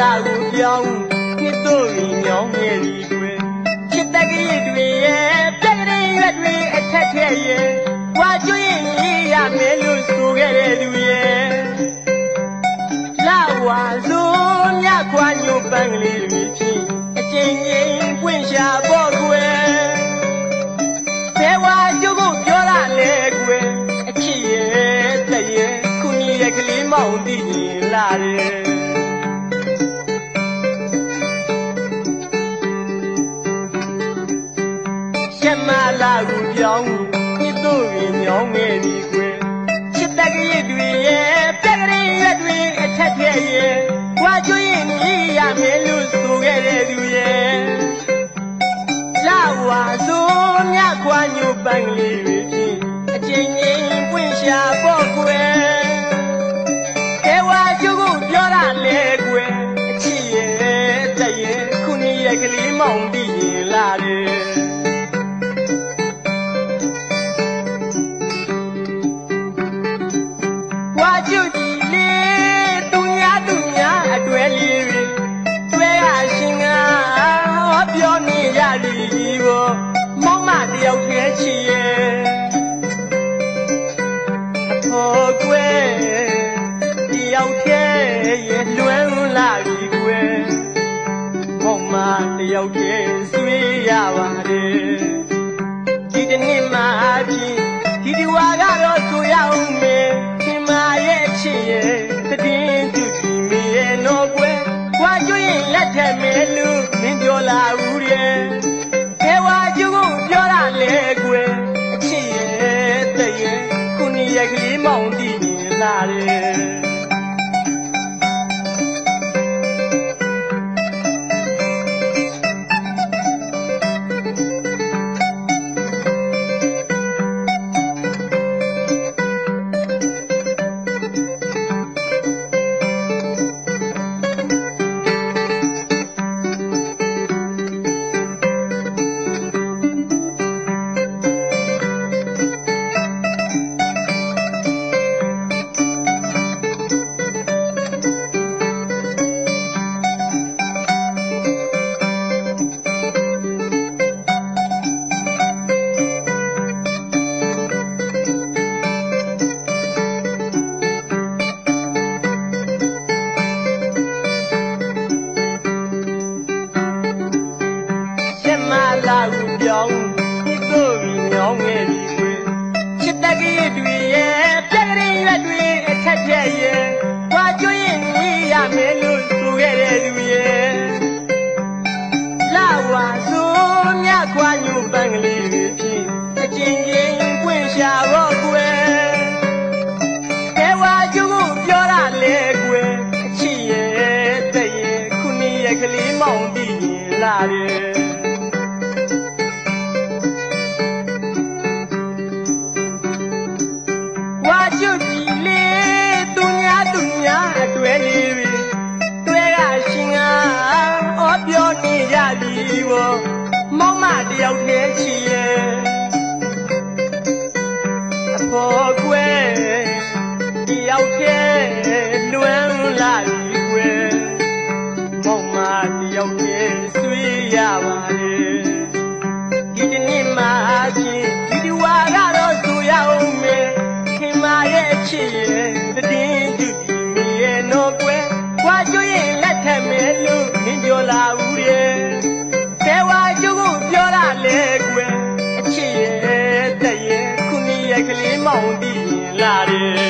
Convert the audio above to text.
လာကိုပြောင်းနှစ်တို့ရင်ညောင်းနေပြီကွယ်ချစ်တကလေးတွေရဲ့ပြက်ကလေးရွက်တွေအထက်ထက်ရဲ့ဝါကျွင်းရေးရမယ်လို့ဆိုခဲ့တဲ့သူရဲ့လာဝါစိုးမြခွာညိုပန်းကလေးတွေဖြစ်အကျဉ်းချင်းပွင့်ရှာဖို့ကွယ်ဘယ်ဝါကျုပ်ကိုပြောရလဲကွယ်အချစ်ရဲ့တဲ့ရဲ့ခုနီးရဲ့ကလေးမောင်သိရင်လာတယ်လာကိုပြောင်းနှစ်တို့ရင်ညောင်းနေပြီကွယ်ချစ်တကလေးတွေရဲ့ပြက်ကလေးရွက်တွေအထက်ထက်ရဲ့ဝါကျွင်းကြီးရမယ်လို့ဆိုခဲ့တဲ့သူရဲ့လာဝါစိုးမြခွာညိုပန်းကလေးတွေဖြစ်အကျဉ်းချင်းပွင့်ရှာဖို့ကွယ်ကဲဝါကျုပ်ကိုပြောရလဲကွယ်အချစ်ရဲ့တဲ့ရဲ့ခုနှစ်ရဲ့ကလေးမောင်သိရင်လာတယ်ကျုပ်ဒီလေးသူညာအတွဲလေးတွေတွဲရရှင်ကဟောပြောနေရသည်ဘောမောင်မတယောက်တည်းချီရဲ့အဖော်ကွယ်တယောက်တည်းရဲ့လွယ်လာပြီကွယ်မောင်မတယောက်တည်းဆွေးရပါတယ်ဒီတနေ့မှအဖြစ်ဒီဒီဝါကတော့ဆိုရအောင်မယ်ရဲ့ချစ်ရဲ့တည်င်းသူဒီမေရဲ့တော့ကွယ်ဝါကျွင်းလက်ထက်မဲလူမင်းပြောလာဦးရဲ့ဘယ်ဝါကျုပ်ကိုပြောရလဲကွယ်အချစ်ရဲ့တဲ့ရဲ့ခုနှစ်ရဲ့ကလေးမောင်တည်ရင်လာတယ်လာကိုပြောင်းနှစ်တို့ရင်ညောင်းနေပြီကွယ်ချစ်တကလေးတွေရဲ့ပြက်ကလေးရွက်တွေအထက်ထက်ရဲ့ဝါကျွင်းကြီးရမယ်လို့ဆိုခဲ့တဲ့သူရဲ့လာဝါစိုးမြခွာညိုပန်းကလေးတွေဖြစ်အကျဉ်းချင်းပွင့်ရှာဖို့ကွယ်ဘယ်ဝါကျုပ်ကိုပြောရလဲကွယ်အချစ်ရဲ့တဲ့ရဲ့ခုနှစ်ရဲ့ကလေးမောင်တည်ရင်လာတယ်ကျုပ်ဒီလေးသူညာအတွဲလေးတွေတွဲရရှင်ကဟောပြောနေရသည်ဘောမောင်မတယောက်တည်းချီရဲ့အဖော်ကွယ်တယောက်တည်းလွယ်လာပြီကွယ်မောင်မတယောက်တည်းဆွေးရပါတယ်ဒီတနေ့မှအချင်းဒီဒီဝါကတော့ဆိုရအောင်မယ်မာရဲ့ချစ်ရဲ့တည်င်းသူဒီမေရဲ့တော့ကွယ်ဝါကျွင်းလက်ထက်မဲလို့မင်းပြောလာဦးရဲ့ဘယ်ဝါကျုပ်ကိုပြောရလဲကွယ်အချစ်ရဲ့တဲ့ရဲ့ခုနှစ်ရဲ့ကလေးမောင်တည်ရင်လာတယ်